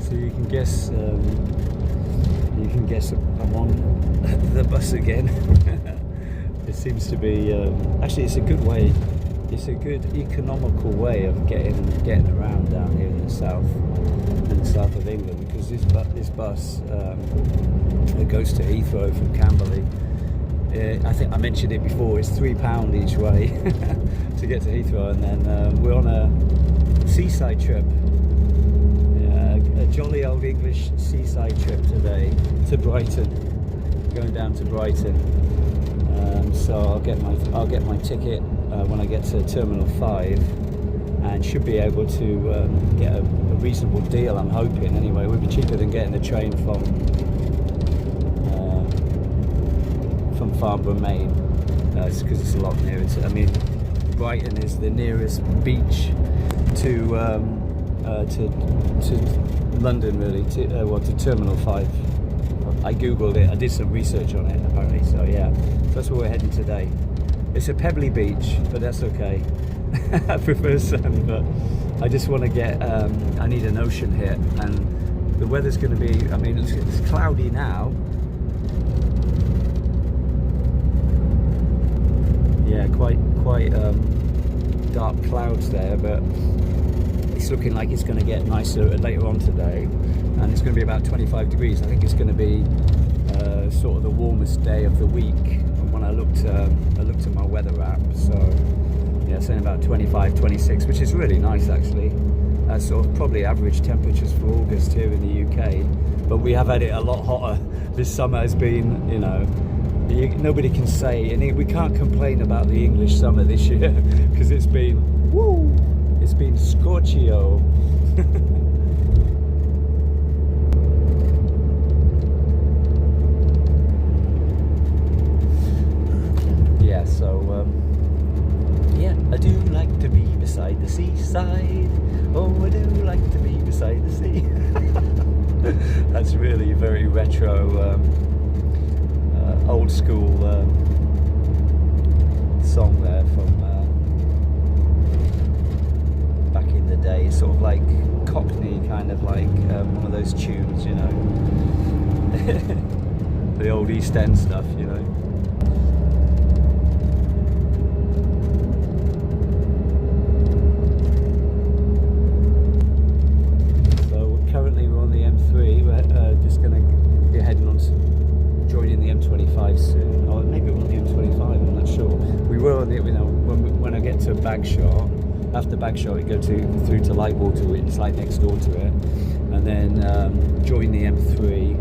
So you can guess I'm on the bus again. It seems to be actually it's a good way. It's a good economical way of getting around down here in the south of England, because this bus that goes to Heathrow from Camberley. I think I mentioned it before. It's £3 each way to get to Heathrow, and then we're on a seaside trip. A jolly old English seaside trip today to Brighton. Going down to Brighton. So I'll get my ticket when I get to Terminal 5, and should be able to get a reasonable deal, I'm hoping. Anyway, it would be cheaper than getting a train from Farnborough, Maine, because it's a lot nearer to, I mean, Brighton is the nearest beach to London, really, to Terminal 5. I googled it, I did some research on it apparently, so yeah, so that's where we're heading today. It's a pebbly beach, but that's okay. I prefer sun, but I just want to get, I need an ocean hit, and the weather's going to be, I mean, it's cloudy now. Yeah, quite dark clouds there, but it's looking like it's going to get nicer later on today, and it's going to be about 25 degrees. I think it's going to be sort of the warmest day of the week. And when I looked at my weather app, so yeah, saying about 25, 26, which is really nice actually. That's sort of probably average temperatures for August here in the UK. But we have had it a lot hotter. This summer has been, you know, nobody can say, and we can't complain about the English summer this year because it's been, woo, it's been scorchio. Yeah, so yeah, I do like to be beside the seaside. Oh, I do like to be beside the sea. That's really very retro, old school song there from back in the day. Sort of like Cockney, kind of like one of those tunes, you know. The old East End stuff, you know. Just going to be heading on to joining the M25 soon, or maybe we're on the M25, I'm not sure. We were on the, you know, when I get to Bagshot, after Bagshot we go through to Lightwater, which is like next door to it, and then join the M3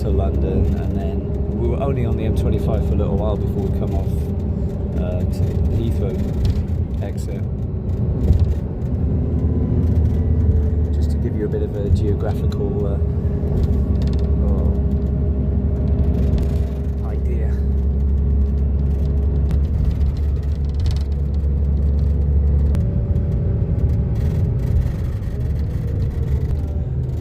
to London, and then we were only on the M25 for a little while before we come off to Heathrow exit. Give you a bit of a geographical idea.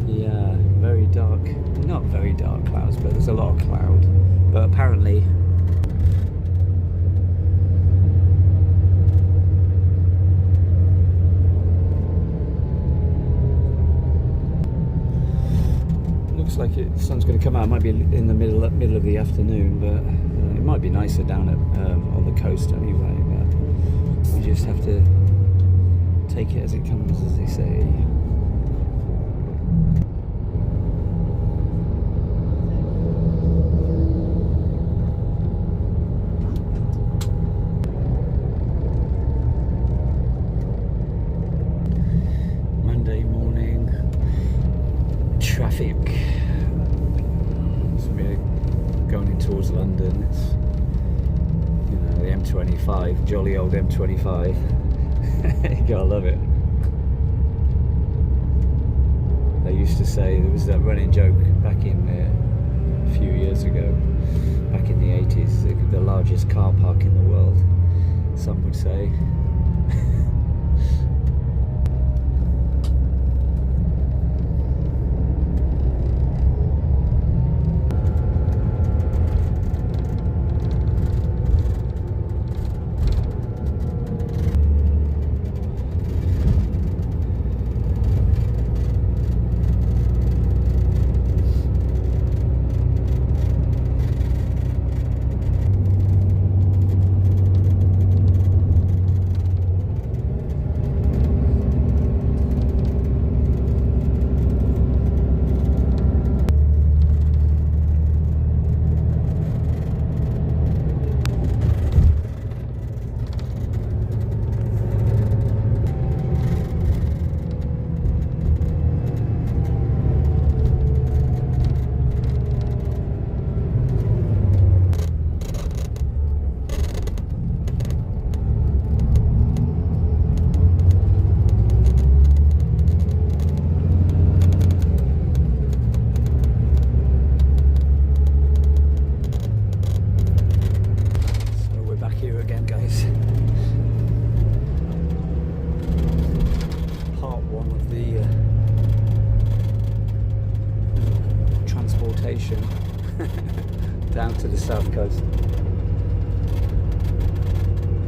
Yeah, very dark, not very dark clouds, but there's a lot of cloud, but apparently like the sun's going to come out. It might be in the middle of the afternoon, but it might be nicer down at on the coast anyway. But we just have to take it as it comes, as they say. Monday morning traffic. Going in towards London, it's, you know, the M25, jolly old M25. You gotta love it. They used to say, there was that running joke back in a few years ago, back in the 80s, the largest car park in the world, some would say. vacation down to the south coast.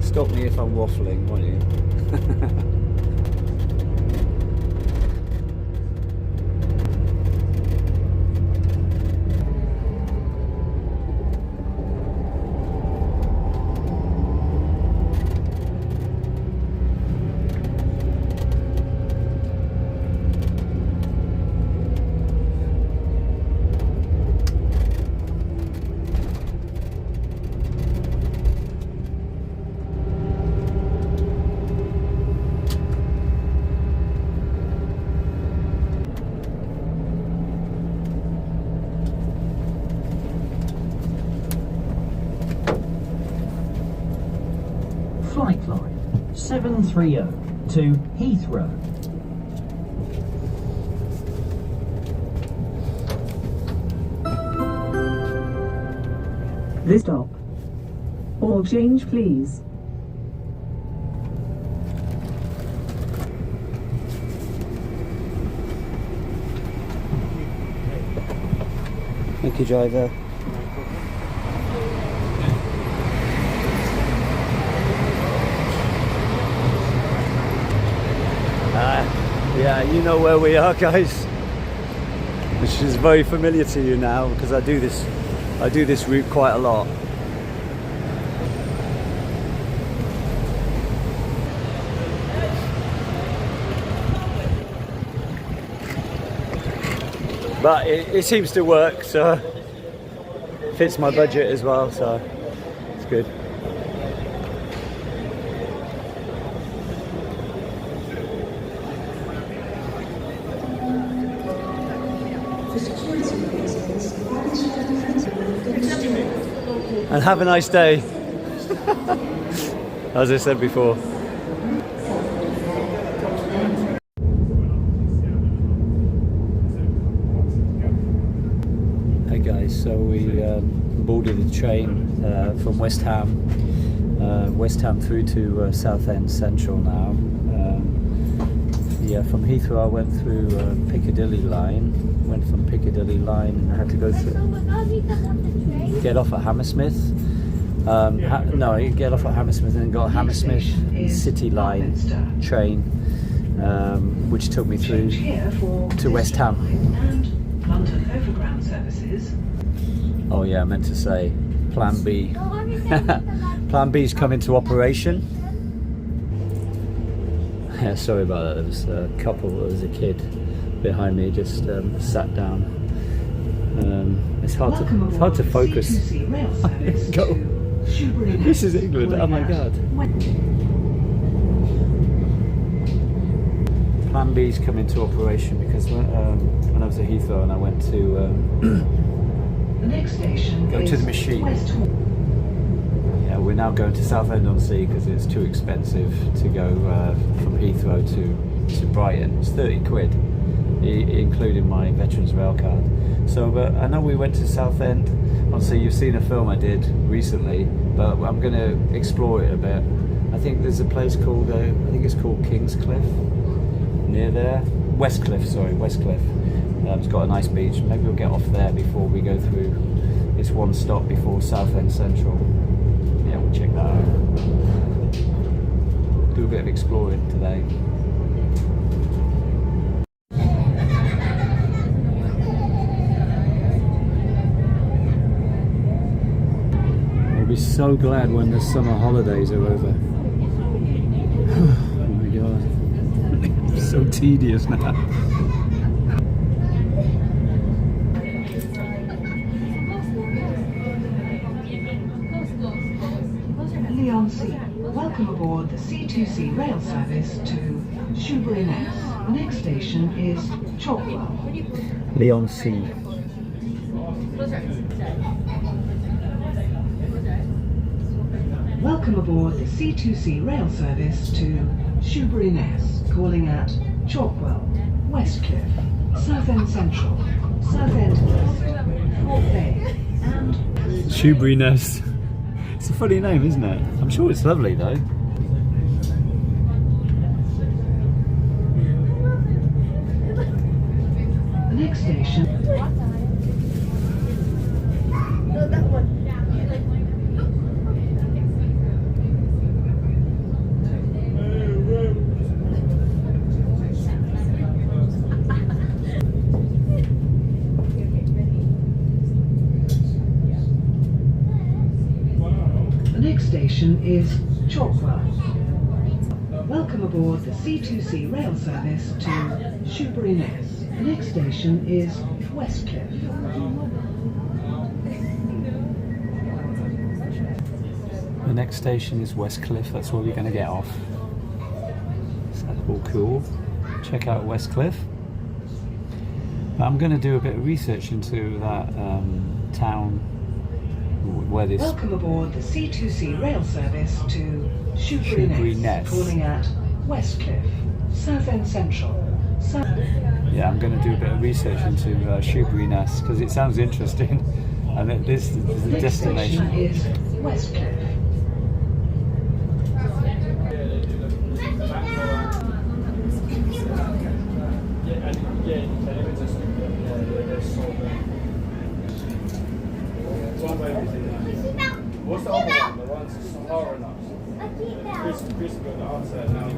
Stop me if I'm waffling, won't you? Flight line 730 to Heathrow. This stop. All change, please. Thank you, driver. Yeah, you know where we are, guys, which is very familiar to you now because I do this route quite a lot. But it seems to work, so fits my budget as well, so it's good. And have a nice day, as I said before. Hey guys, so we boarded a train from West Ham through to Southend Central now. Yeah, from Heathrow I went through Piccadilly line, went from Piccadilly line and I had to go through, get off at Hammersmith. No, you get off at Hammersmith and then got a Hammersmith City line train, which took me through to West Ham. London Overground services. Oh yeah, I meant to say Plan B. Plan B's come into operation. Yeah, sorry about that. There was a couple, there was a kid behind me just sat down. It's hard to focus. Go. This is England. Oh my god. Plan B's come into operation because when I was at Heathrow and I went to the next station go to the machine. Yeah, we're now going to Southend-on-Sea because it's too expensive to go from Heathrow to Brighton. It's 30 quid, including my Veterans Rail card. So, but I know we went to Southend-on-Sea. You've seen a film I did recently, but I'm going to explore it a bit. I think there's a place called, I think it's called Kingscliff, near there. Westcliff, sorry, Westcliff. It's got a nice beach. Maybe we'll get off there before we go through. It's one stop before Southend Central. Yeah, we'll check that out. Do a bit of exploring today. I'll be so glad when the summer holidays are over. Oh my god. It's so tedious now. Welcome aboard the C2C rail service to 𝗧𝗜𝗚𝗧𝗟𝗘. The next station is 𝗧𝗜𝗚𝗓𝗏. 𝗧𝗜𝗚𝗧𝗟𝗘. Welcome aboard the C2C rail service to 𝗧𝗚𝗚𝗧𝗟𝗘, calling at 𝗧𝗏𝗏, Westcliff, Southend Central, Southend West, Fort Bay, and 𝗧𝗧𝗚𝗚𝗧𝗏. It's a funny name, isn't it? I'm sure it's lovely though. the next station. that one. The next station is 𝗧𝗜𝗘𝗢. Welcome aboard the C2C rail service to 𝗧𝗜𝗚𝗧𝗟𝗘. The next station is Westcliff. The next station is Westcliff, that's where we're going to get off. So that's all cool. Check out Westcliff. I'm going to do a bit of research into that town where this... Welcome aboard the C2C rail service to 𝗧𝗜𝗚𝗧𝗟𝗘, calling at Westcliff, Southend Central. Yeah, I'm going to do a bit of research into 𝗧𝗜𝗚𝗧𝗟𝗘 because it sounds interesting, and this is the destination. Next station is Westcliff. What's the other one? The one's Sahara nuts. Chris got the answer now.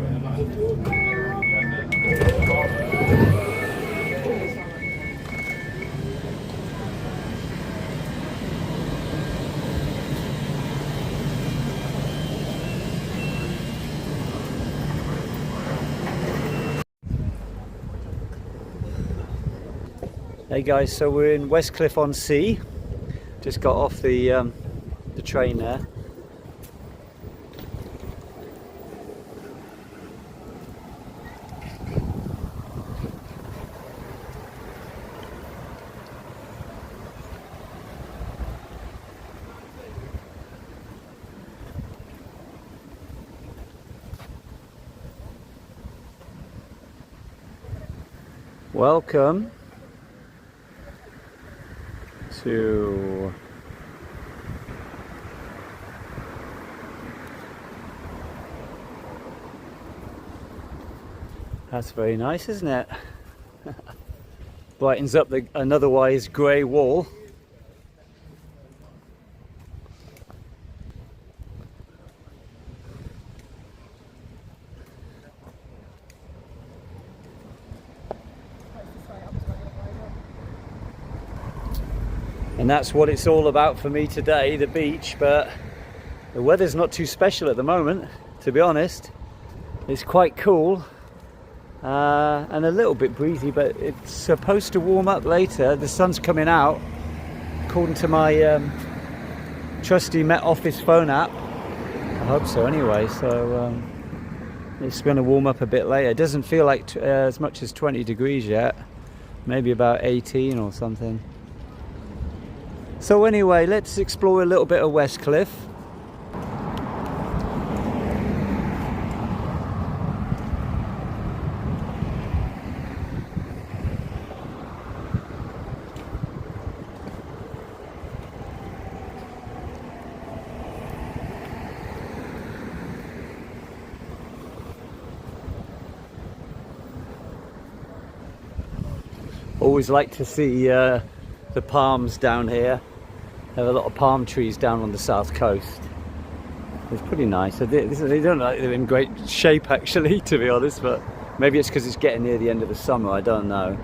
Hey guys, so we're in Southend-on-Sea. Just got off the train there. Welcome to That's very nice, isn't it? Brightens up an otherwise grey wall. And that's what it's all about for me today, the beach, but the weather's not too special at the moment, to be honest. It's quite cool and a little bit breezy, but it's supposed to warm up later. The sun's coming out, according to my trusty Met Office phone app. I hope so anyway, so it's going to warm up a bit later. It doesn't feel like as much as 20 degrees yet, maybe about 18 or something. So anyway, let's explore a little bit of Westcliff. Always like to see the palms down here. There are a lot of palm trees down on the south coast. It's pretty nice. They don't look like they're in great shape actually, to be honest, but maybe it's because it's getting near the end of the summer, I don't know.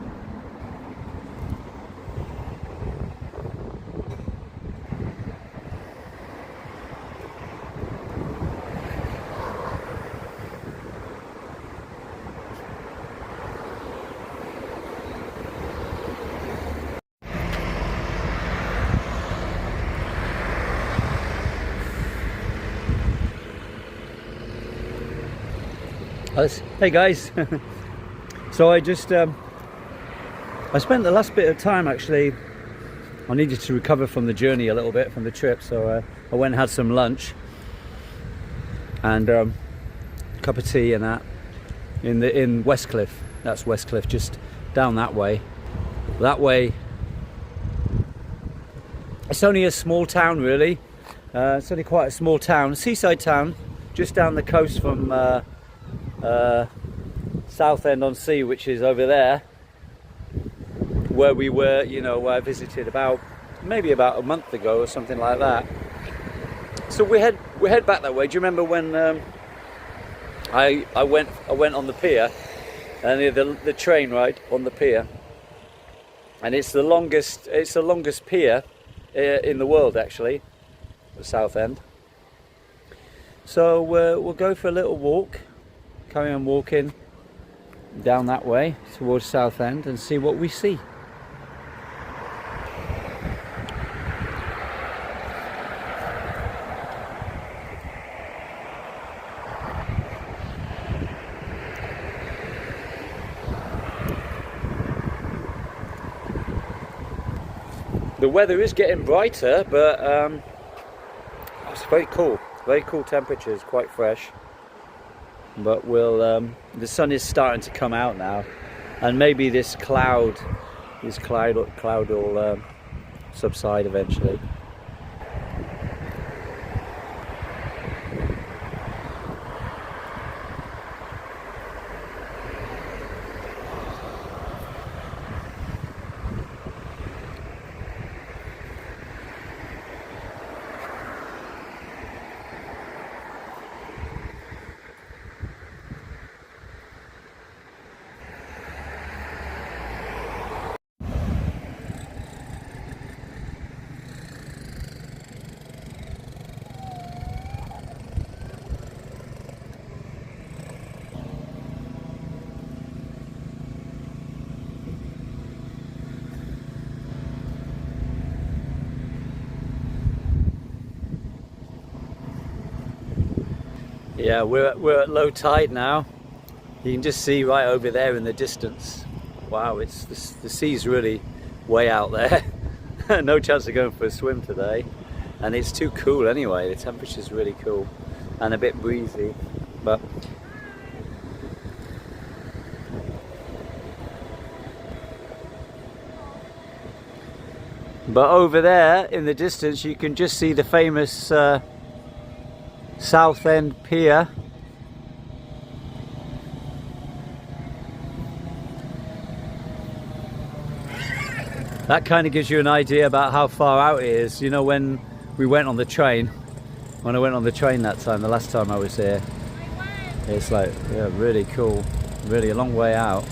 Hey guys, so I spent the last bit of time actually, I needed to recover from the journey a little bit, from the trip, so I went and had some lunch and a cup of tea and that in Westcliff. That's Westcliff, just down that way. It's only a small town really, it's only quite a small town, seaside town, just down the coast from Southend-on-Sea, which is over there where we were, you know, where I visited about maybe about a month ago or something like that. So we head back that way. Do you remember when I went on the pier, and the train ride on the pier, and it's the longest pier in the world, actually, the Southend. So we'll go for a little walk, carry on walking down that way towards Southend and see what we see. The weather is getting brighter, but it's very cool temperatures, quite fresh. But we'll the sun is starting to come out now, and maybe this cloud will subside eventually. Yeah, we're at low tide now. You can just see right over there in the distance. Wow, the sea's really way out there. No chance of going for a swim today, and it's too cool anyway. The temperature's really cool and a bit breezy, but over there in the distance you can just see the famous Southend pier. That kind of gives you an idea about how far out it is. You know, when we went on the train, when I went on the train that time, the last time I was here, it's like, yeah, really cool, really a long way out.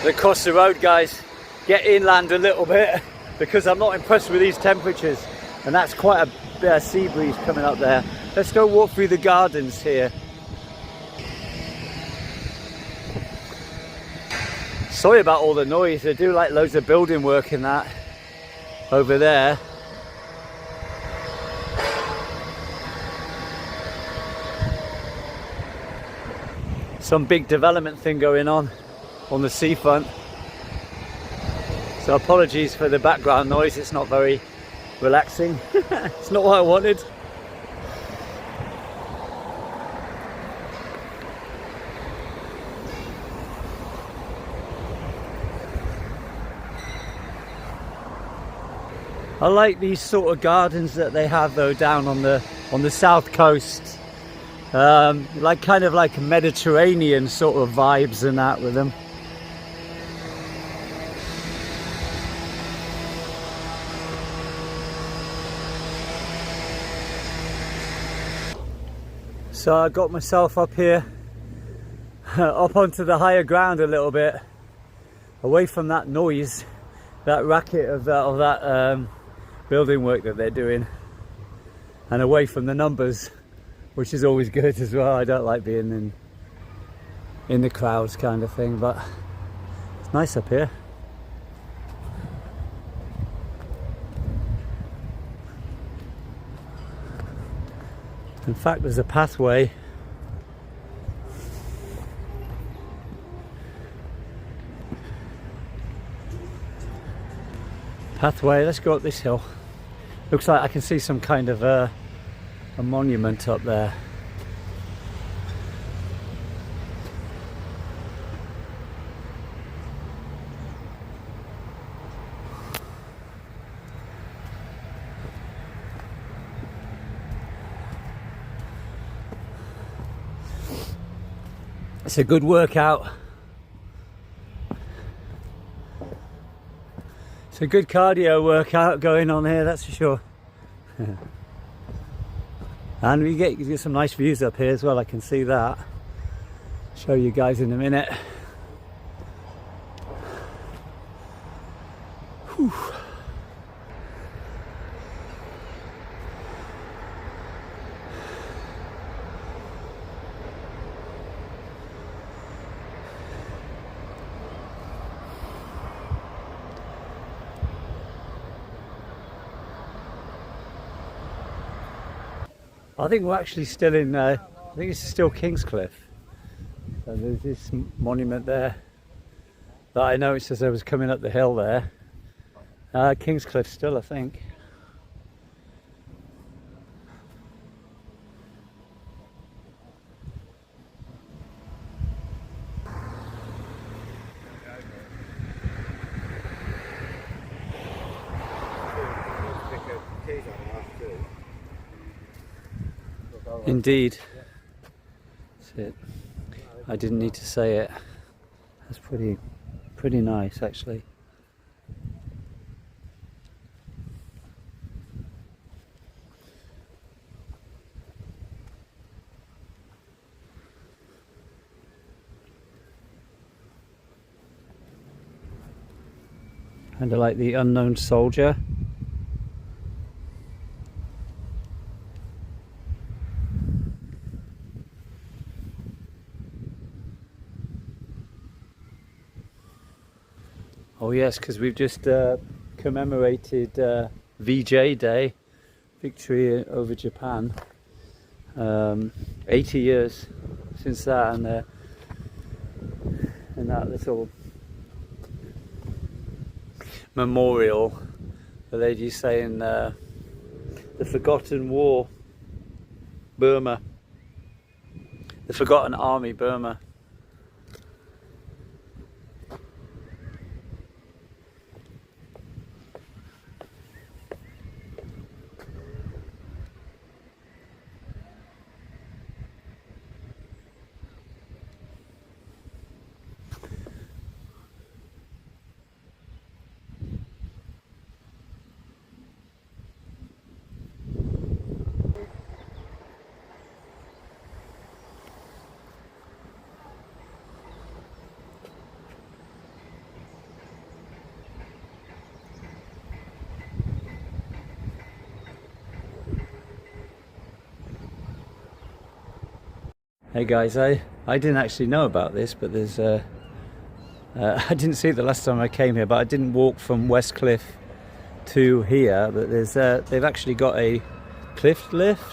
Across the road, guys, get inland a little bit because I'm not impressed with these temperatures, and that's quite a bit of sea breeze coming up there. Let's go walk through the gardens here. Sorry about all the noise. They do like loads of building work in that over there. Some big development thing going on the seafront. So apologies for the background noise, it's not very relaxing. It's not what I wanted. I like these sort of gardens that they have though down on the south coast. Like kind of like Mediterranean sort of vibes and that with them. So I got myself up here, up onto the higher ground a little bit, away from that noise, that racket of that building work that they're doing, and away from the numbers, which is always good as well. I don't like being in the crowds kind of thing, but it's nice up here. In fact, there's a pathway. Let's go up this hill. Looks like I can see some kind of a monument up there. It's a good workout. It's a good cardio workout going on here, that's for sure. And we get some nice views up here as well, I can see that. Show you guys in a minute. Whew. I think we're actually still in, I think it's still Kingscliff. So there's this monument there that I noticed as I was coming up the hill there. Kingscliff still, I think. Indeed. That's it. I didn't need to say it. That's pretty nice actually. Kind of like the unknown soldier. Oh yes, because we've just commemorated VJ Day, victory over Japan. 80 years since that, and that little memorial, the lady saying the forgotten war, Burma, the forgotten army, Burma. Hey guys, I didn't actually know about this, but there's I didn't see it the last time I came here, but I didn't walk from Westcliff to here, but there's they've actually got a cliff lift,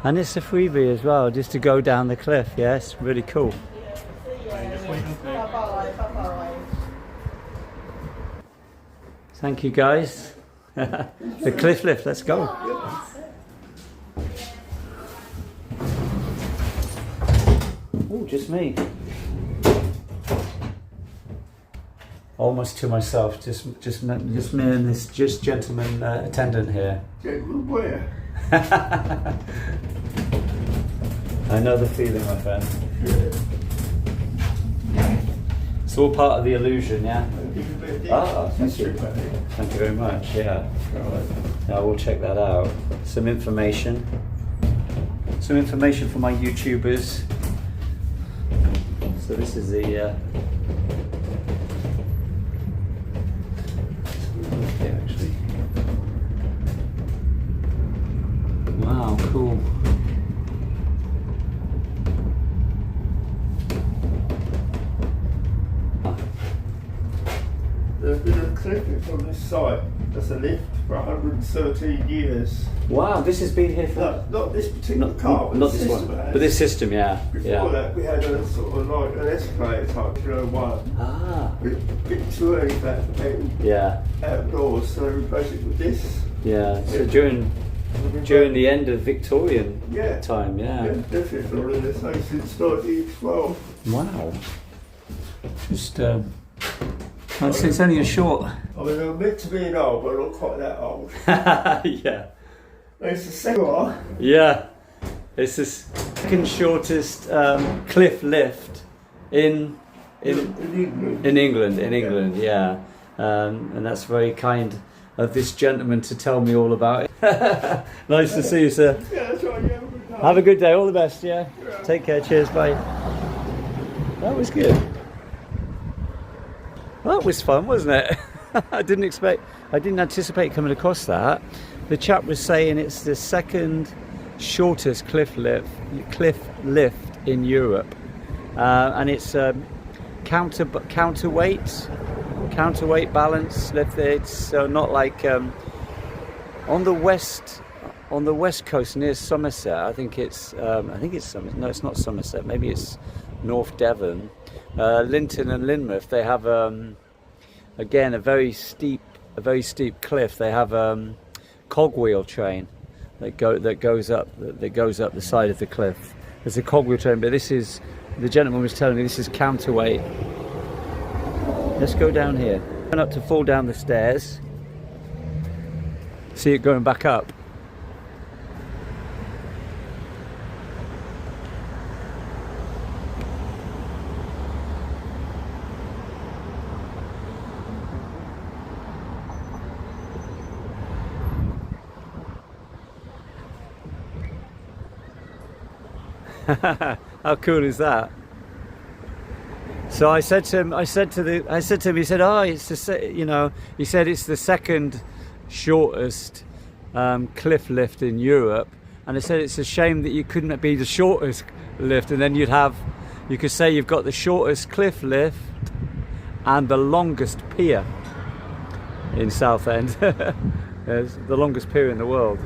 and it's a freebie as well, just to go down the cliff. Yeah, it's really cool. Thank you guys. The cliff lift, let's go. Oh, just me. Almost to myself, just me and this gentleman attendant here. Gentleman where? I know the feeling, my friend. It's all part of the illusion, yeah? Ah, thank you. Thank you very much, yeah. Now we'll check that out. Some information for my YouTubers. So this is the okay, actually. Wow, cool. There's been a cliff from this side. as a lift for 113 years. Wow, this has been here for... No, not this particular car, but not the this system one. has. But this system, yeah. Before that, we had a sort of like an escalator type, one. Ah. A bit too early for that, Yeah. outdoors, so basically with this. Yeah, so during the end of Victorian time, Yeah, definitely. I've been in say since 1912. Wow. Just, it's only a short... I mean, I'm meant to be an old, but I'm not quite that old. Yeah. It's the second one. Yeah. It's the second shortest cliff lift in England, yeah. And that's very kind of this gentleman to tell me all about it. Nice to see you, sir. Yeah, that's right. Yeah, Have a good day. All the best, yeah? Take care. Cheers. Bye. That was good. That was fun, wasn't it? I didn't anticipate coming across that. The chap was saying it's the second shortest cliff lift in Europe, and it's counterweight balance lift. It's not like on the west coast near Somerset. I think it's Somerset. No, it's not Somerset. Maybe it's North Devon. Linton and Lynmouth. They have again a very steep cliff. They have cogwheel train that goes up the side of the cliff. There's a cogwheel train, but this is, the gentleman was telling me, this is counterweight. Let's go down here. Going up to fall down the stairs. See it going back up. How cool is that? So I said to him, he said, oh, it's the, he said it's the second shortest cliff lift in Europe, and I said it's a shame that you couldn't be the shortest lift, and then you could say you've got the shortest cliff lift and the longest pier in Southend. It's the longest pier in the world.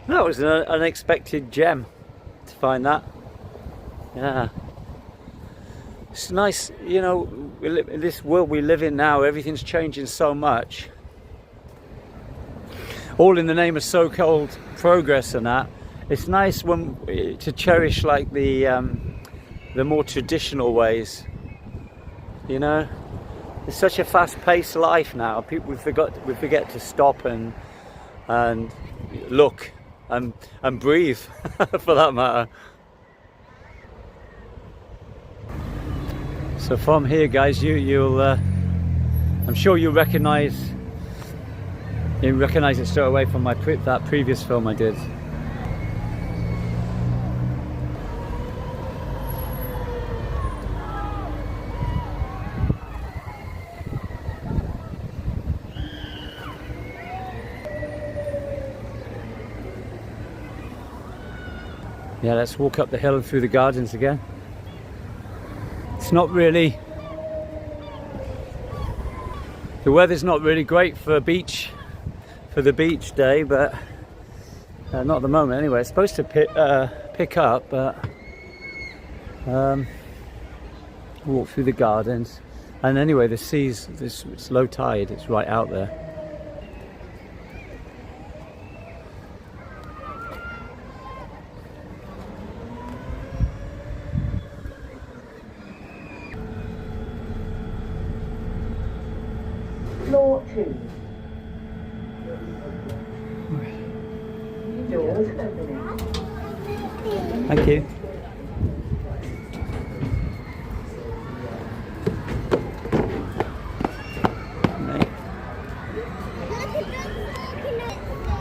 That was an unexpected gem to find that. Yeah. It's nice, in this world we live in now, everything's changing so much. All in the name of so-called progress and that. It's nice to cherish like the more traditional ways. It's such a fast-paced life now. We forget to stop and look and breathe, for that matter. So from here, guys, I'm sure you'll recognize it straight away from that previous film I did. Yeah, let's walk up the hill and through the gardens again. It's not really... The weather's not really great for the beach day, but not at the moment anyway. It's supposed to pick up, but walk through the gardens. And anyway, the sea's, it's low tide, it's right out there. Floor 2. Doors opening. Thank you.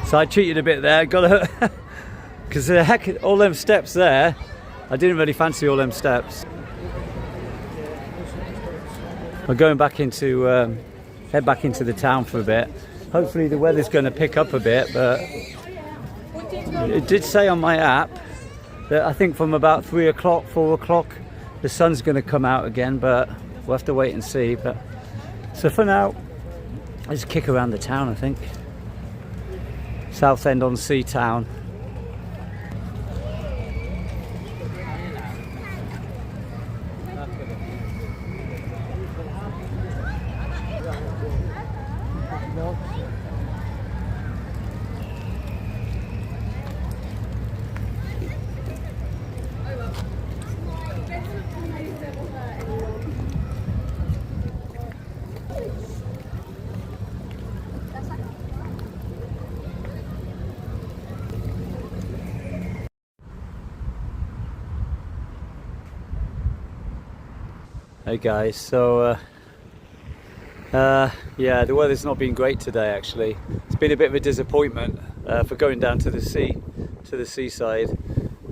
So I cheated a bit there, because all them steps there, I didn't really fancy all them steps. We're going back into, head back into the town for a bit. Hopefully the weather's going to pick up a bit, but it did say on my app that I think from about 3 o'clock, 4 o'clock, the sun's going to come out again, but we'll have to wait and see. But so for now, let's kick around the town, I think. Southend-on-Sea town. Hey guys, so yeah, the weather's not been great today actually. It's been a bit of a disappointment for going down to the sea, to the seaside.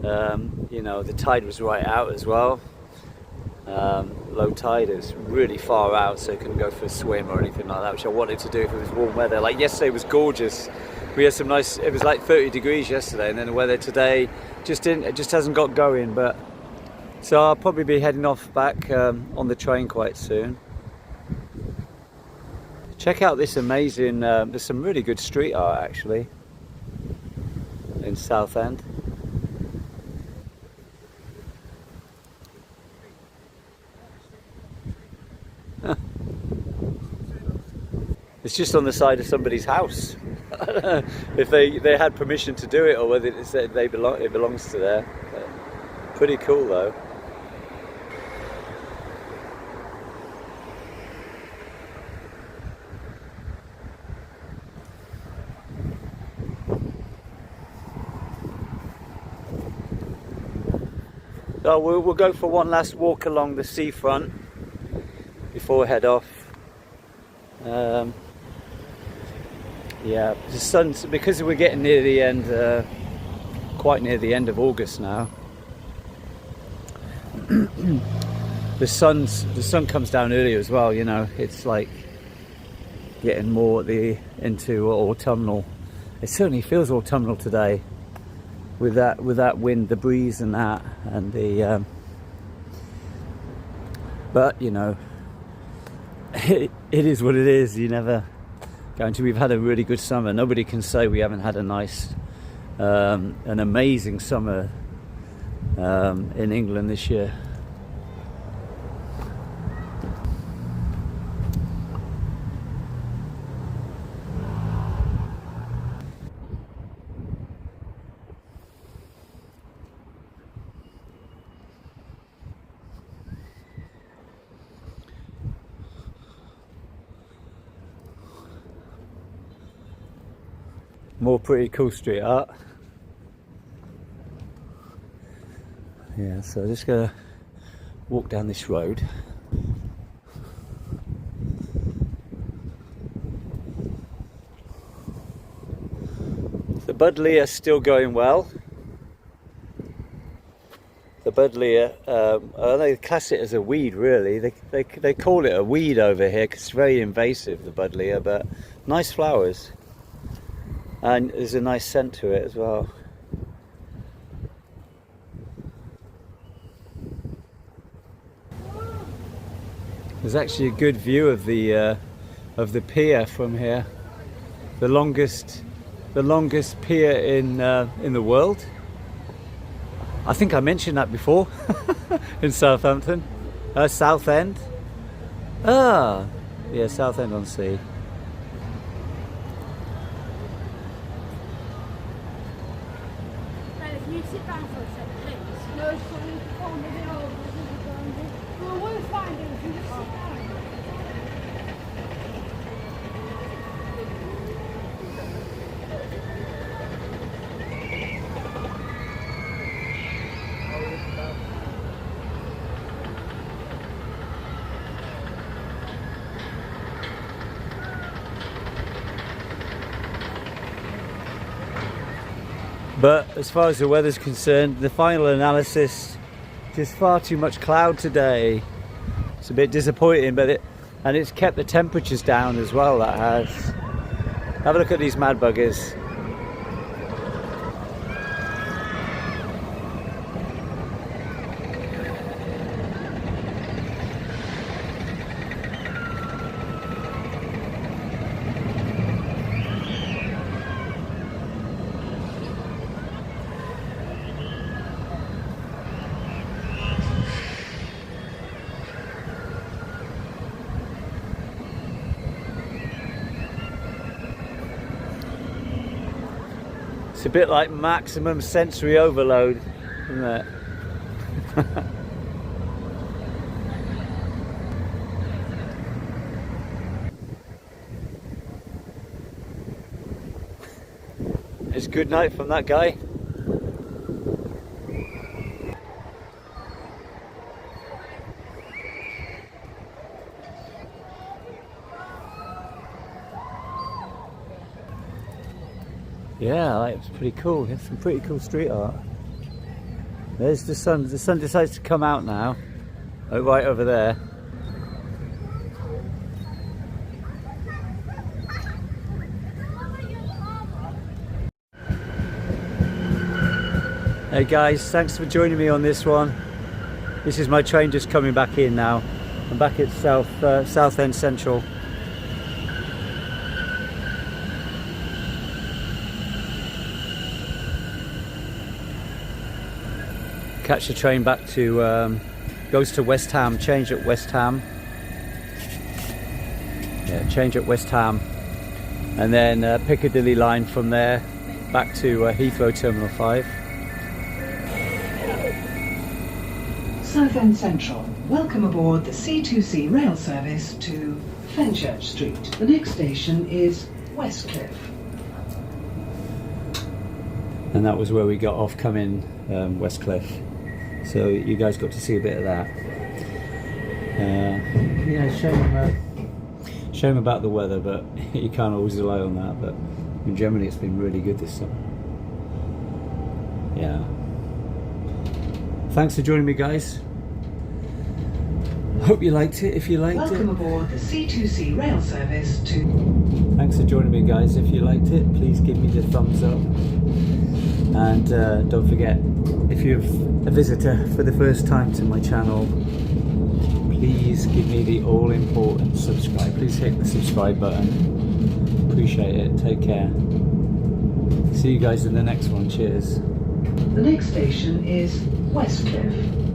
You know, the tide was right out as well. Low tide is really far out, so you couldn't go for a swim or anything like that, which I wanted to do if it was warm weather. Like yesterday was gorgeous. We had some nice, it was like 30 degrees yesterday, and then the weather today just hasn't got going. But so I'll probably be heading off back on the train quite soon. Check out this amazing, there's some really good street art actually in Southend. It's just on the side of somebody's house. I don't know if they had permission to do it or whether it belongs to there. But pretty cool though. So we'll go for one last walk along the seafront before we head off. Yeah, the sun's, because we're getting near the end, quite near the end of August now. the sun comes down earlier as well. You know, it's like getting more into autumnal. It certainly feels autumnal today. With that wind, the breeze and that, and the but you know, it is what it is. You never guarantee. We've had a really good summer. Nobody can say we haven't had a nice, an amazing summer in England this year. More pretty cool street art. Yeah, so I'm just gonna walk down this road. The 𝗧𝗜𝗘𝗢 is still going well. The 𝗧𝗘𝗢𝗢, they class it as a weed really. They call it a weed over here because it's very invasive, the 𝗧𝗘𝗢𝗢, but nice flowers. And there's a nice scent to it as well. There's actually a good view of the pier from here. The longest pier in the world. I think I mentioned that before in Southampton, Southend. Ah, yeah, Southend-on-Sea. Can you sit down for a second, please? No, sorry, hold it over. Well, we'll find it if you just sit down. But as far as the weather's concerned, the final analysis, just far too much cloud today. It's a bit disappointing, but And it's kept the temperatures down as well, that has. Have a look at these mad buggers. It's a bit like maximum sensory overload, isn't it? It's good night from that guy. Yeah, it's pretty cool. It's some pretty cool street art. There's the sun. The sun decides to come out now. Oh, right over there. Hey guys, thanks for joining me on this one. This is my train just coming back in now. I'm back at Southend Central. Catch the train back to, goes to West Ham, change at West Ham. Yeah, change at West Ham. And then Piccadilly line from there back to Heathrow Terminal 5. Southend Central. Welcome aboard the C2C rail service to Fenchurch Street. The next station is Westcliff. And that was where we got off coming Westcliff. So you guys got to see a bit of that. Yeah, shame about the weather, but you can't always rely on that. But generally, it's been really good this summer. Yeah. Thanks for joining me, guys. Hope you liked it. If you liked Welcome aboard the C2C rail service to... Thanks for joining me, guys. If you liked it, please give me the thumbs up. And don't forget, if you're a visitor for the first time to my channel, please give me the all-important subscribe. Please hit the subscribe button. Appreciate it. Take care. See you guys in the next one. Cheers. The next station is Westcliff.